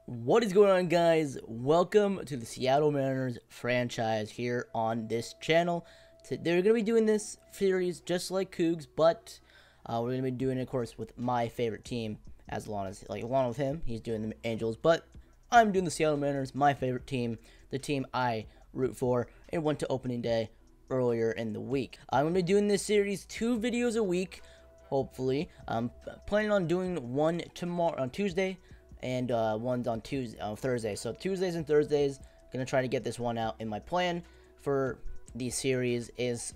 What is going on, guys? Welcome to the Seattle Mariners franchise here on this channel. They're going to be doing this series just like Cougs, but we're going to be doing it, of course, with my favorite team, along with him. He's doing the Angels, but I'm doing the Seattle Mariners, my favorite team, the team I root for, and went to opening day earlier in the week. I'm going to be doing this series 2 videos a week, hopefully. I'm planning on doing one tomorrow on Tuesday, and one's on Thursday. So Tuesdays and Thursdays, gonna try to get this one out. And my plan for the series is,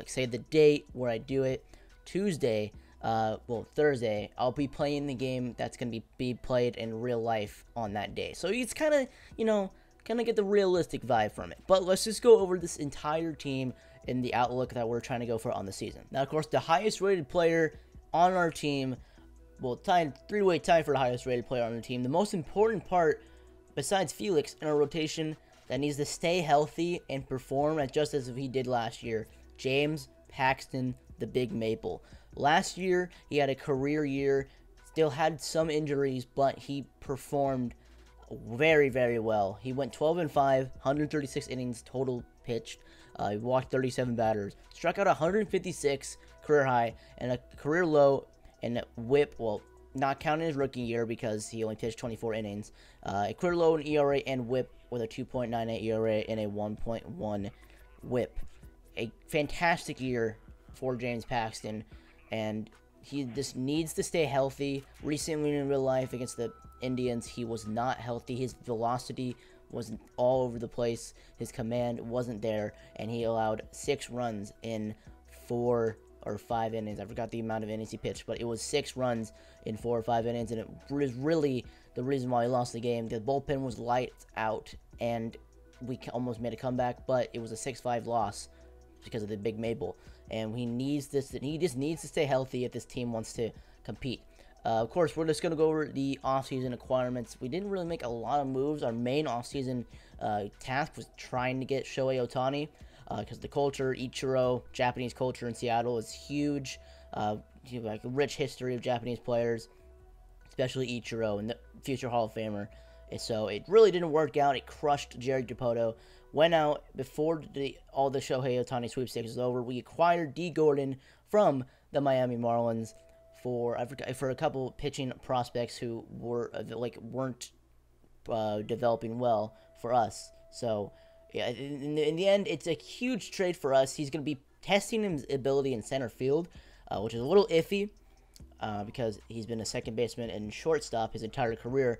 say the date where I do it, Tuesday, Thursday, I'll be playing the game that's gonna be played in real life on that day. So it's kind of, kind of get the realistic vibe from it. But let's just go over this entire team and the outlook that we're trying to go for on the season. Now, of course, the highest rated player on our team, three-way tie for the highest rated player on the team. The most important part, besides Felix, in our rotation that needs to stay healthy and perform just as he did last year, James Paxton, the Big Maple. Last year, he had a career year, still had some injuries, but he performed very, very well. He went 12-5, 136 innings total pitched. He walked 37 batters, struck out 156 career high, and a career low and whip, not counting his rookie year because he only pitched 24 innings. A career low in ERA and whip with a 2.98 ERA and a 1.1 whip. A fantastic year for James Paxton, and he just needs to stay healthy. Recently in real life against the Indians, he was not healthy. His velocity was all over the place. His command wasn't there, and he allowed 6 runs in 4 or 5 innings. I forgot the amount of innings he pitched, but it was 6 runs in 4 or 5 innings, and it was really the reason why he lost the game. The bullpen was lights out, and we almost made a comeback, but it was a 6-5 loss because of the Big Maple. And he just needs to stay healthy if this team wants to compete. Of course, we're just going to go over the offseason requirements. We didn't really make a lot of moves. Our main offseason task was trying to get Shohei Ohtani, because the culture, Ichiro, Japanese culture in Seattle is huge. Like a rich history of Japanese players, especially Ichiro and the future Hall of Famer. And so it really didn't work out. It crushed Jerry Dipoto. Went out before all the Shohei Ohtani sweepstakes was over. We acquired D. Gordon from the Miami Marlins for a couple pitching prospects who weren't developing well for us. So yeah, in the end, it's a huge trade for us. He's going to be testing his ability in center field, which is a little iffy because he's been a second baseman and shortstop his entire career.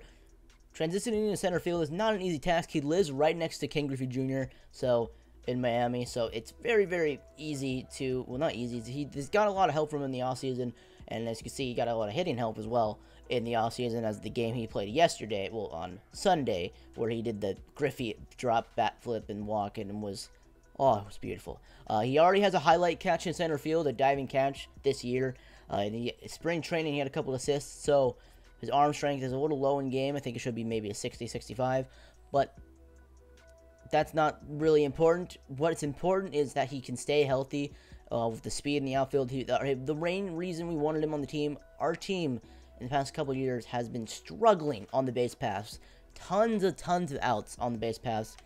Transitioning into center field is not an easy task. He lives right next to Ken Griffey Jr., in Miami, so it's very, very easy to, not easy, he's got a lot of help from him in the offseason, and as you can see, he got a lot of hitting help as well in the offseason, as the game he played yesterday, on Sunday, where he did the Griffey drop, bat flip, and walk, and it was beautiful. He already has a highlight catch in center field, a diving catch this year. In the spring training, he had a couple assists, so his arm strength is a little low in game. I think it should be maybe a 60, 65, but that's not really important. What's important is that he can stay healthy with the speed in the outfield. The main reason we wanted him on the team, our team in the past couple of years has been struggling on the base paths. Tons of outs on the base paths.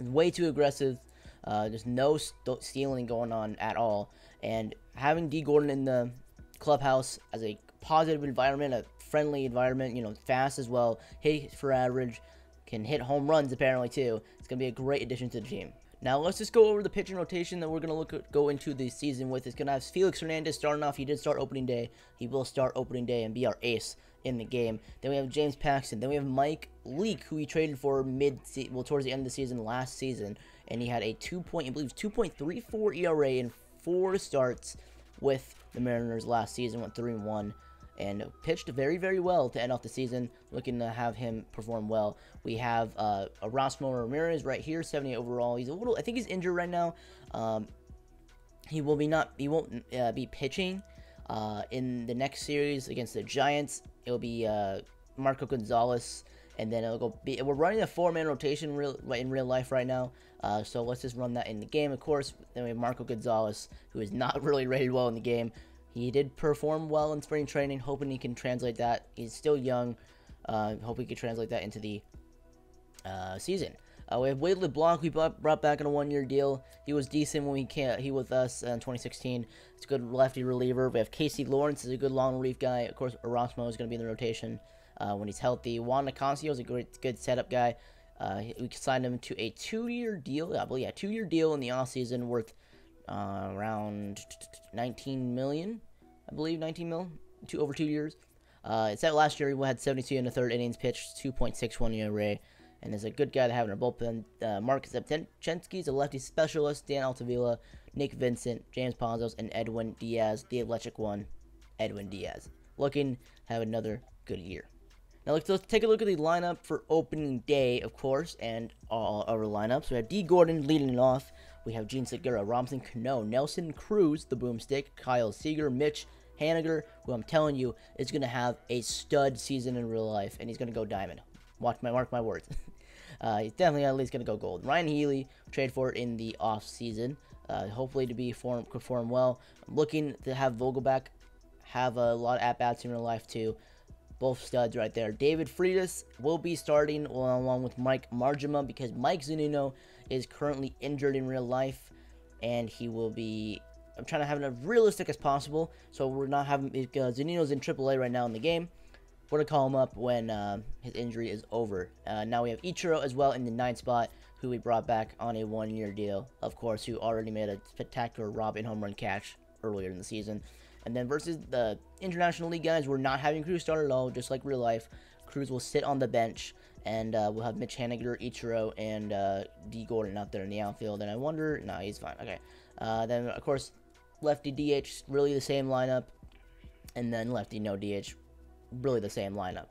Way too aggressive. There's no stealing going on at all. And having D. Gordon in the clubhouse as a positive environment, a friendly environment, fast as well, hit for average, can hit home runs apparently too. It's going to be a great addition to the team. Now let's just go over the pitching rotation that we're going to go into the season with. It's going to have Felix Hernandez starting off. He did start opening day. He will start opening day and be our ace in the game. Then we have James Paxton. Then we have Mike Leake, who we traded for towards the end of the season last season, and he had a 2.34 ERA in 4 starts with the Mariners last season. Went 3-1. And pitched very, very well to end off the season. Looking to have him perform well. We have Erasmo Ramirez right here, 78 overall. He's I think he's injured right now. He won't be pitching in the next series against the Giants. It'll be Marco Gonzalez, and then we're running a 4-man rotation in real life right now. So let's just run that in the game, of course. Then we have Marco Gonzalez, who is not really rated well in the game. He did perform well in spring training, hoping he can translate that. He's still young, Hope we can translate that into the season. We have Wade LeBlanc. We brought back on a 1-year deal. He was decent when he with us in 2016. It's a good lefty reliever. We have Casey Lawrence is a good long relief guy. Of course, Erasmo is going to be in the rotation when he's healthy. Juan Nicasio is a good setup guy. We signed him to a 2-year deal. I believe, 2-year deal in the offseason worth around 19 million. I believe 19 mil, over 2 years. It's that last year he had 72 in the third innings pitched, 2.61 ERA. And there's a good guy to have in our bullpen. Marcus Zepchenski is a lefty specialist. Dan Altavilla, Nick Vincent, James Ponzos, and Edwin Diaz. The electric one, Edwin Diaz. Looking to have another good year. Now let's take a look at the lineup for opening day, of course, and all our lineups. We have D. Gordon leading it off. We have Gene Segura, Robinson Cano, Nelson Cruz, the boomstick, Kyle Seager, Mitch Haniger, who I'm telling you is going to have a stud season in real life, and he's going to go diamond. Mark my words. He's definitely at least going to go gold. Ryan Healy, trade for it in the off season. Hopefully to perform well. I'm looking to have Vogelback have a lot of at-bats in real life too. Both studs right there. David Freitas will be starting along with Mike Margima because Mike Zunino is currently injured in real life, and he will be. I'm trying to have it as realistic as possible, so we're not having Zunino's in AAA right now in the game. We're going to call him up when his injury is over. Now we have Ichiro as well in the 9th spot, who we brought back on a 1-year deal, of course, who already made a spectacular Robin home run catch earlier in the season. And then versus the International League guys, we're not having Cruz start at all, just like real life. Cruz will sit on the bench, and we'll have Mitch Haniger, Ichiro, and D. Gordon out there in the outfield. And I wonder, no, he's fine. Okay. Then, of course, lefty DH, really the same lineup. And then lefty no DH, really the same lineup.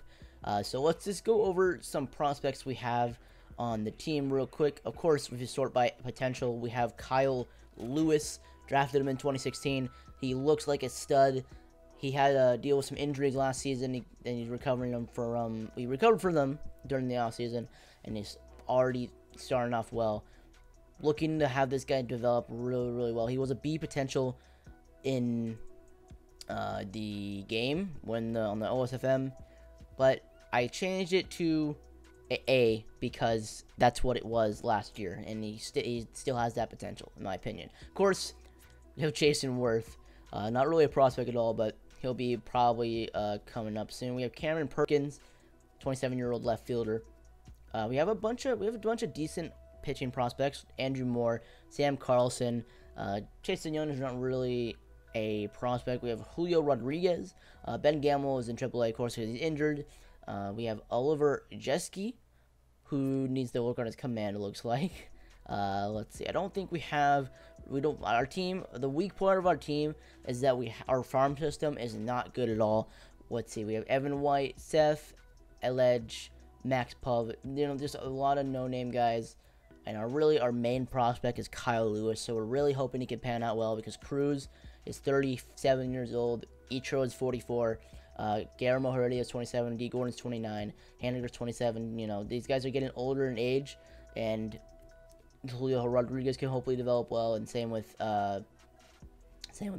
So let's just go over some prospects we have on the team real quick. Of course, if you sort by potential, we have Kyle Lewis. Drafted him in 2016. He looks like a stud. He had to deal with some injuries last season, and he's recovering them from. He recovered from them during the offseason, and he's already starting off well. Looking to have this guy develop really, really well. He was a B potential in the game on the OSFM, but I changed it to A because that's what it was last year, and he still has that potential, in my opinion. Of course, you have Jason Worth, not really a prospect at all, but he'll be probably coming up soon. We have Cameron Perkins, 27-year-old left fielder. We have a bunch of decent pitching prospects. Andrew Moore, Sam Carlson, Chase Young is not really a prospect. We have Julio Rodriguez. Ben Gamble is in AAA, of course, because he's injured. We have Oliver Jeske, who needs to work on his command, it looks like. Let's see. I don't think our team, the weak part of our team is that our farm system is not good at all. Let's see. We have Evan White, Seth, Eledge, Max Pub, just a lot of no-name guys. And our main prospect is Kyle Lewis. So we're really hoping he can pan out well because Cruz is 37 years old. Ichiro is 44. Guillermo Heredia is 27. D. Gordon's 29. Haniger's 27. These guys are getting older in age, and Julio Rodriguez can hopefully develop well, and same with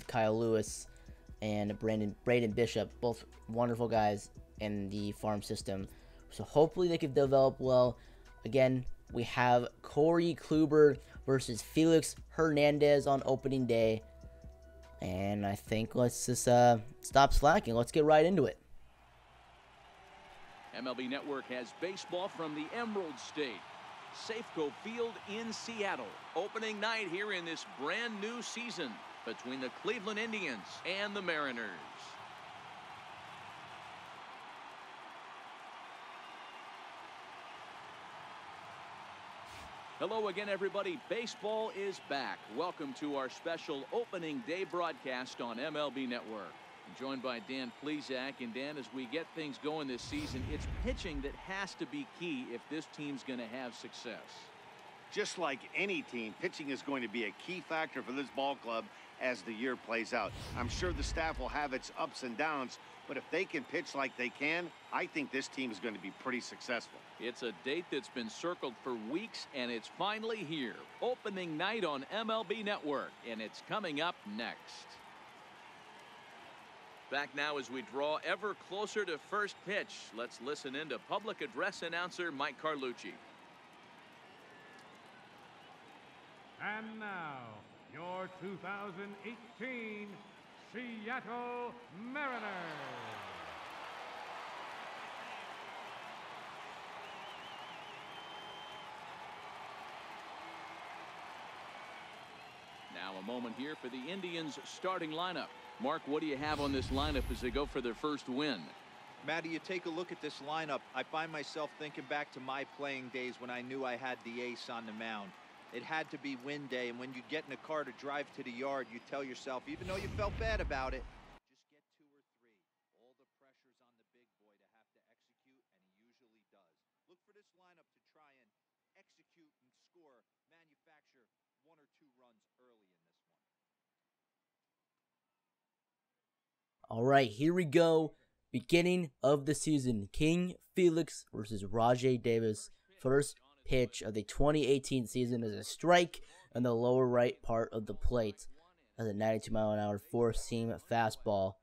Kyle Lewis and Braden Bishop, both wonderful guys in the farm system. So hopefully they can develop well. Again, we have Corey Kluber versus Felix Hernandez on opening day. And I think let's just stop slacking. Let's get right into it. MLB Network has baseball from the Emerald State, Safeco Field in Seattle. Opening night here in this brand new season between the Cleveland Indians and the Mariners. Hello again, everybody. Baseball is back. Welcome to our special opening day broadcast on MLB Network. I'm joined by Dan Plesac. And Dan, as we get things going this season, it's pitching that has to be key if this team's going to have success. Just like any team, pitching is going to be a key factor for this ball club as the year plays out. I'm sure the staff will have its ups and downs, but if they can pitch like they can, I think this team is going to be pretty successful. It's a date that's been circled for weeks, and it's finally here. Opening night on MLB Network, and it's coming up next. Back now as we draw ever closer to first pitch. Let's listen in to public address announcer Mike Carlucci. And now, your 2018 Seattle Mariners. Now a moment here for the Indians' starting lineup. Mark, what do you have on this lineup as they go for their first win? Matty, you take a look at this lineup, I find myself thinking back to my playing days when I knew I had the ace on the mound. It had to be win day, and when you get in a car to drive to the yard, you tell yourself, even though you felt bad about it, just get 2 or 3. All the pressure's on the big boy to have to execute, and he usually does. Look for this lineup to try and execute and score, manufacture 1 or 2 runs early in this one. All right, here we go. Beginning of the season. King Felix versus Rajai Davis. First pitch of the 2018 season is a strike in the lower right part of the plate. As a 92-mile-an-hour four-seam fastball.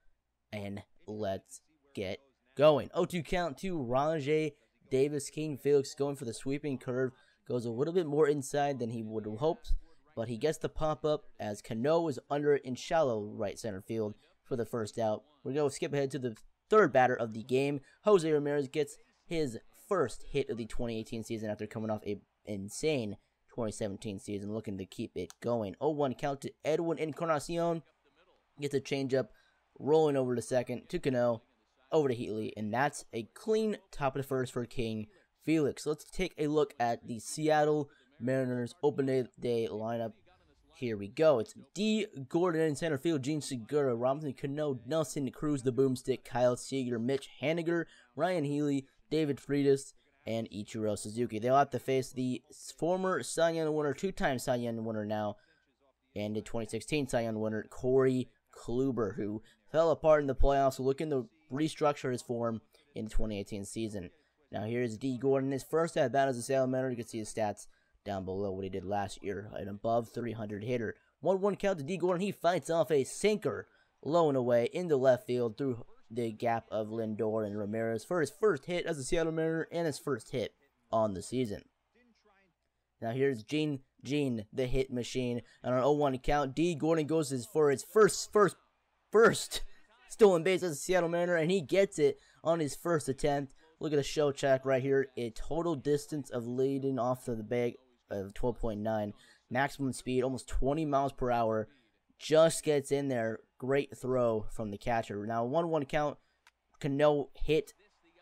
And let's get going. 0-2 count to Rajai Davis. King Felix going for the sweeping curve. Goes a little bit more inside than he would have hoped. But he gets the pop-up as Cano is under it in shallow right center field for the first out. We're going to skip ahead to the third batter of the game. Jose Ramirez gets his first hit of the 2018 season after coming off an insane 2017 season, looking to keep it going. 0-1 count to Edwin Encarnacion. Gets a changeup, rolling over to second to Cano, over to Heatley, and that's a clean top of the first for King Felix. Let's take a look at the Seattle Mariners opening day lineup. Here we go. It's D. Gordon in center field, Gene Segura, Robinson Cano, Nelson Cruz, the boomstick, Kyle Seager, Mitch Haniger, Ryan Healy, David Friedis, and Ichiro Suzuki. They'll have to face the former Cy Young winner, 2-time Cy Young winner now, and the 2016 Cy Young winner, Corey Kluber, who fell apart in the playoffs, looking to restructure his form in the 2018 season. Now here's D. Gordon, his first at-bat as a Seattle Mariner. You can see his stats down below what he did last year, an above 300 hitter. 1-1 count to D. Gordon. He fights off a sinker low and away into left field through the gap of Lindor and Ramirez for his first hit as a Seattle Mariner and his first hit on the season. Now here's Gene, the hit machine. On an 0-1 count, D. Gordon goes for his first stolen base as a Seattle Mariner, and he gets it on his first attempt. Look at the show check right here. A total distance of leading off of the bag of 12.9. Maximum speed, almost 20 miles per hour. Just gets in there. Great throw from the catcher. Now, 1-1 count. Cano hit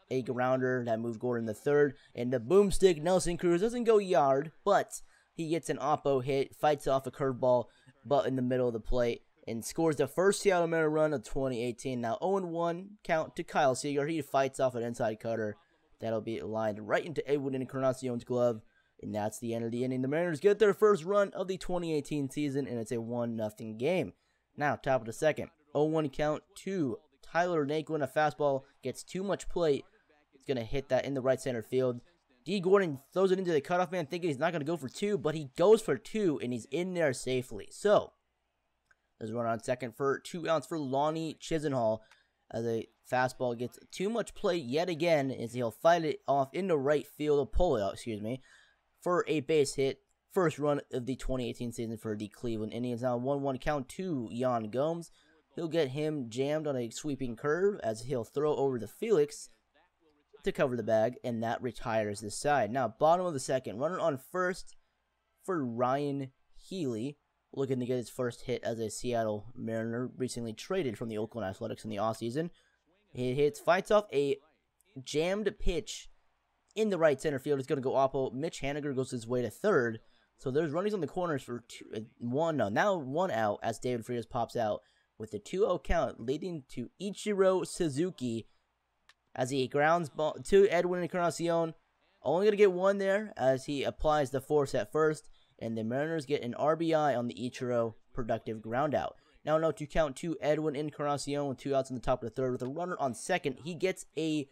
a grounder that moved Gordon to third. And the boomstick, Nelson Cruz, doesn't go yard, but he gets an oppo hit, fights off a curveball, but in the middle of the plate, and scores the first Seattle Mariner run of 2018. Now, 0-1 count to Kyle Seager. He fights off an inside cutter. That'll be lined right into Edwin Encarnacion's glove. And that's the end of the inning. The Mariners get their first run of the 2018 season, and it's a 1-0 game. Now, top of the second. 0-1 count to Tyler Naquin. A fastball gets too much plate. It's going to hit that in the right center field. D. Gordon throws it into the cutoff man, thinking he's not going to go for 2, but he goes for 2, and he's in there safely. So, there's a run on second for 2 outs for Lonnie Chisenhall. As a fastball gets too much plate yet again, as he'll fight it off into right field, or pull it out, for a base hit. First run of the 2018 season for the Cleveland Indians. Now 1-1 count to Yan Gomes. He'll get him jammed on a sweeping curve as he'll throw over to Felix to cover the bag, and that retires this side. Now, bottom of the second, runner on first for Ryan Healy, looking to get his first hit as a Seattle Mariner, recently traded from the Oakland Athletics in the offseason. He fights off a jammed pitch in the right center field. It's going to go oppo. Mitch Haniger goes his way to third. So there's runnings on the corners for now 1 out as David Friedis pops out with the 2-0 count, leading to Ichiro Suzuki as he grounds ball to Edwin Encarnacion. Only going to get 1 there as he applies the force at first, and the Mariners get an RBI on the Ichiro productive ground out. Now 0-2 count to Edwin Encarnacion with 2 outs in the top of the third with a runner on second. He gets a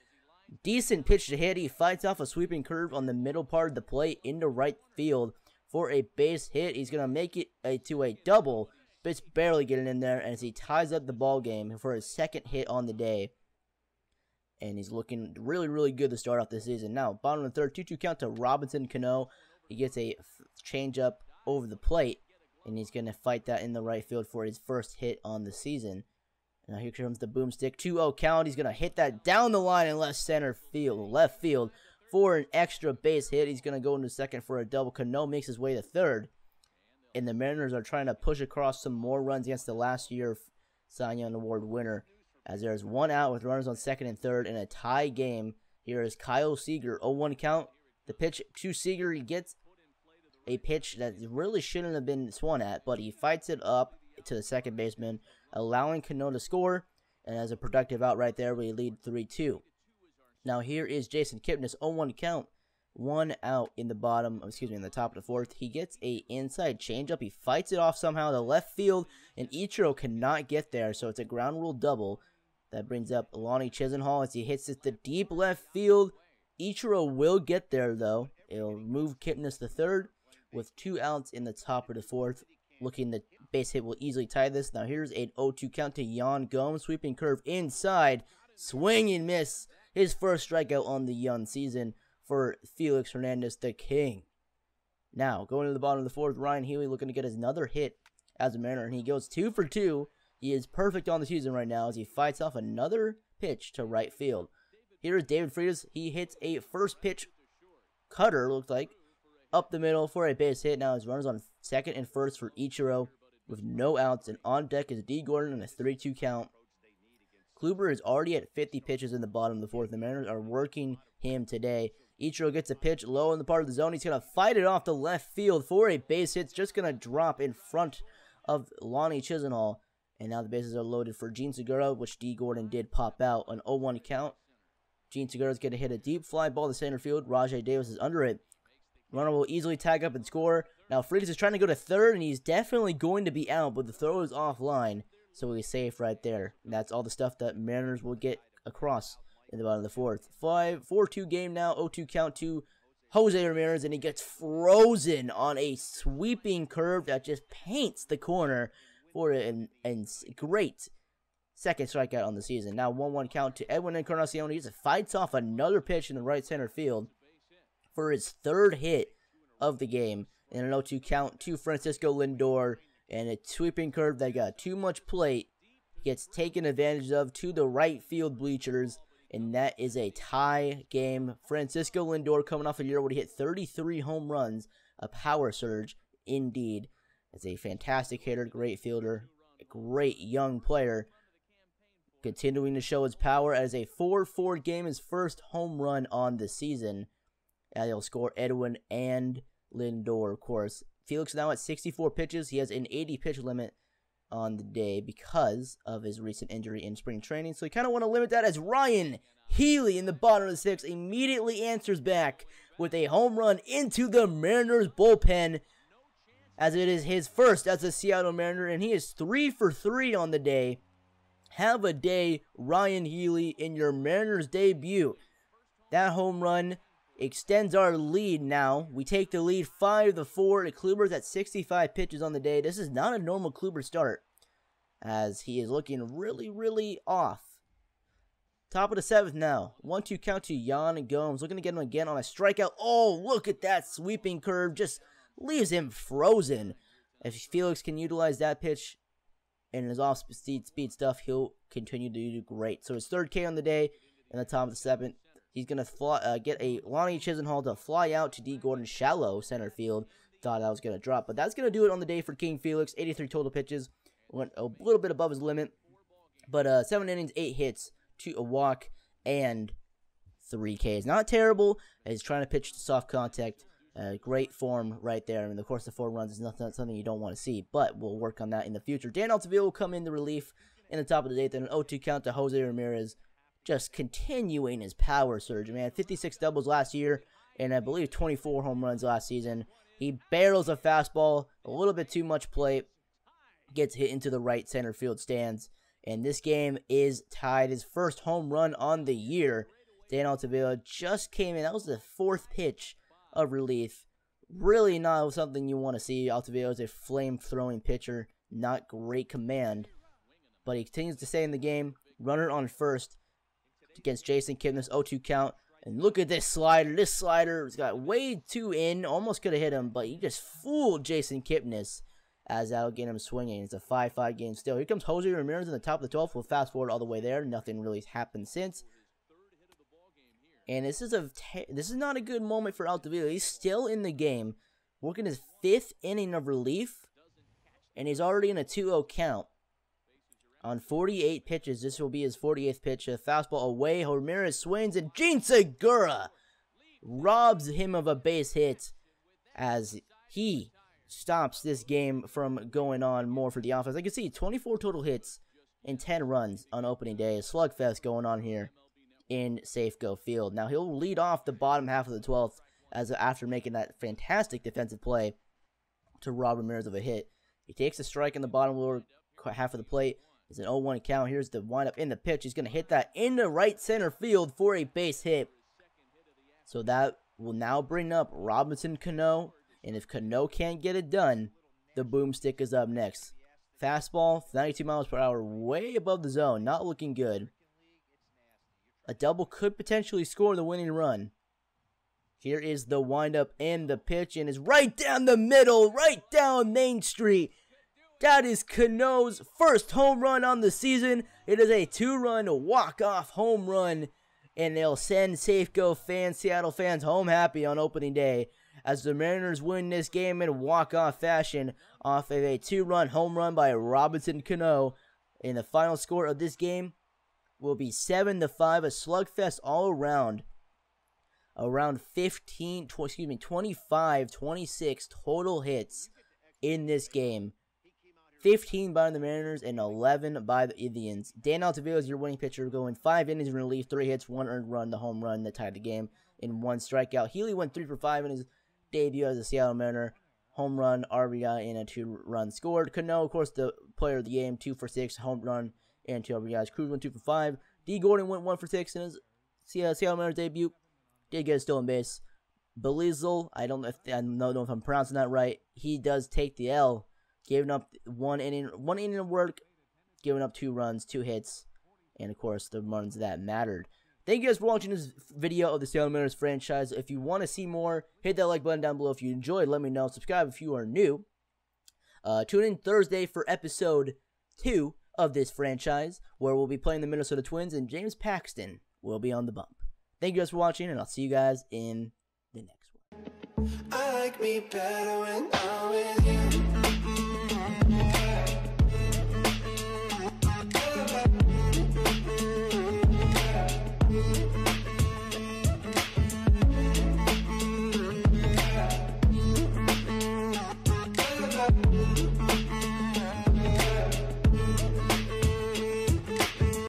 decent pitch to hit. He fights off a sweeping curve on the middle part of the plate into right field for a base hit. He's going to make it to a double just barely getting in there, and as he ties up the ball game for his second hit on the day. And he's looking really, really good to start off this season. Now, bottom of the third, 2-2 count to Robinson Cano. He gets a changeup over the plate, and he's going to fight that in the right field for his first hit on the season. Now here comes the boomstick, 2-0 count. He's going to hit that down the line in left field for an extra base hit. He's going to go into second for a double. Cano makes his way to third. And the Mariners are trying to push across some more runs against the last year Cy Young Award winner. As there's one out with runners on second and third in a tie game. Here is Kyle Seager, 0-1 count. The pitch to Seager, he gets a pitch that really shouldn't have been swung at, but he fights it up to the second baseman, allowing Cano to score, and as a productive out right there, we lead 3-2. Now here is Jason Kipnis, 0-1 count. One out in the in the top of the fourth. He gets a inside changeup. He fights it off somehow to left field, and Ichiro cannot get there, so it's a ground rule double. That brings up Lonnie Chisenhall as he hits it to deep left field. Ichiro will get there, though. It'll move Kipnis to third with 2 outs in the top of the fourth. Looking the base hit will easily tie this. Now here's an 0-2 count to Yan Gomes. Sweeping curve inside. Swing and miss. His first strikeout on the young season for Felix Hernandez, the king. Now, going to the bottom of the fourth, Ryan Healy looking to get another hit as a Mariner, and he goes 2 for 2. He is perfect on the season right now as he fights off another pitch to right field. Here is David Freitas. He hits a first pitch cutter, looks like, up the middle for a base hit. Now his runners on second and first for Ichiro with no outs, and on deck is D. Gordon on a 3-2 count. Kluber is already at 50 pitches in the bottom of the fourth. The Mariners are working him today. Ichiro gets a pitch low in the part of the zone. He's going to fight it off to left field for a base hit. It's just going to drop in front of Lonnie Chisenhall. And now the bases are loaded for Gene Segura, which D. Gordon did pop out. An 0-1 count. Gene Segura is going to hit a deep fly ball to center field. Rajai Davis is under it. Runner will easily tag up and score. Now Freitas is trying to go to third, and he's definitely going to be out, but the throw is offline, so he's safe right there. And that's all the stuff that Mariners will get across in the bottom of the fourth. 4-2 game now. 0-2 count to Jose Ramirez, and he gets frozen on a sweeping curve that just paints the corner for a great second strikeout on the season. Now 1-1 count to Edwin Encarnacion. He just fights off another pitch in the right center field for his third hit of the game. And an 0-2 count to Francisco Lindor, and a sweeping curve that got too much plate gets taken advantage of to the right field bleachers, and that is a tie game. Francisco Lindor coming off a year where he hit 33 home runs, a power surge indeed. It's a fantastic hitter, great fielder, a great young player, continuing to show his power as a 4-4 game, his first home run on the season. And he'll score Edwin and Lindor, of course. Felix now at 64 pitches. He has an 80 pitch limit on the day because of his recent injury in spring training. So you kind of want to limit that, as Ryan Healy in the bottom of the sixth immediately answers back with a home run into the Mariners bullpen, as it is his first as a Seattle Mariner, and he is 3 for 3 on the day. Have a day, Ryan Healy, in your Mariners debut. That home run extends our lead now. We take the lead 5-4. The Kluber's at 65 pitches on the day. This is not a normal Kluber start, as he is looking really, really off. Top of the seventh now. 1-2 count to Yan Gomes. Looking to get him again on a strikeout. Oh, look at that sweeping curve. Just leaves him frozen. If Felix can utilize that pitch and his off-speed stuff, he'll continue to do great. So his third K on the day in the top of the seventh. He's going to get a Lonnie Chisenhall to fly out to D. Gordon, shallow center field. Thought that was going to drop, but that's going to do it on the day for King Felix. 83 total pitches. Went a little bit above his limit, but 7 innings, 8 hits, a walk, and 3 Ks. Not terrible. He's trying to pitch to soft contact. Great form right there. I mean, of course, the 4 runs is not something you don't want to see, but we'll work on that in the future. Dan Altavilla will come in the relief in the top of the 8th, and an 0-2 count to Jose Ramirez, just continuing his power surge. Man, 56 doubles last year, and I believe 24 home runs last season. He barrels a fastball, a little bit too much plate, gets hit into the right center field stands, and this game is tied. His first home run on the year. Dan Altavilla just came in. That was the 4th pitch of relief. Really not something you want to see. Altavilla is a flame-throwing pitcher. not great command, but he continues to stay in the game. Runner on first against Jason Kipnis, 0-2 count. And look at this slider. This slider has got way too in. Almost could have hit him, but he just fooled Jason Kipnis as that'll get him swinging. It's a 5-5 game still. Here comes Jose Ramirez in the top of the 12th. We'll fast forward all the way there. Nothing really happened since. And this is not a good moment for Altavilla. He's still in the game, working his 5th inning of relief, and he's already in a 2-0 count. On 48 pitches, this will be his 48th pitch. A fastball away. Ramirez swings, and Gene Segura robs him of a base hit as he stops this game from going on more for the offense. I can see 24 total hits and 10 runs on opening day. A slugfest going on here in Safeco Field. Now he'll lead off the bottom half of the 12th after making that fantastic defensive play to rob Ramirez of a hit. He takes a strike in the bottom lower half of the plate. It's an 0-1 count. Here's the windup in the pitch. He's going to hit that into right center field for a base hit. So that will now bring up Robinson Cano. And if Cano can't get it done, the boomstick is up next. Fastball, 92 miles per hour, way above the zone. Not looking good. A double could potentially score the winning run. Here is the windup and the pitch, and it's right down the middle, right down Main Street. That is Cano's first home run on the season. It is a 2-run walk-off home run, and they'll send Safeco fans, Seattle fans, home happy on opening day as the Mariners win this game in walk-off fashion off of a 2-run home run by Robinson Cano. And the final score of this game will be 7-5, a slugfest all around. Around 25, 26 total hits in this game. 15 by the Mariners and 11 by the Indians. Dan Altavilla is your winning pitcher, going 5 innings in relief, 3 hits, 1 earned run, the home run that tied the game, and 1 strikeout. Healy went 3 for 5 in his debut as a Seattle Mariner. Home run, RBI, and a 2-run scored. Cano, of course, the player of the game, 2 for 6, home run, and 2 RBIs. Cruz went 2 for 5. D. Gordon went 1 for 6 in his Seattle Mariners debut. Did get a stolen base. Belizel, I don't know if I'm pronouncing that right. He does take the L, giving up one inning of work, giving up 2 runs, 2 hits, and of course the runs that mattered. Thank you guys for watching this video of the Seattle Mariners franchise. If you want to see more, hit that like button down below. If you enjoyed, let me know. Subscribe if you are new. Tune in Thursday for episode 2 of this franchise, where we'll be playing the Minnesota Twins, and James Paxton will be on the bump. Thank you guys for watching, and I'll see you guys in the next one. I like me better when I'm with you.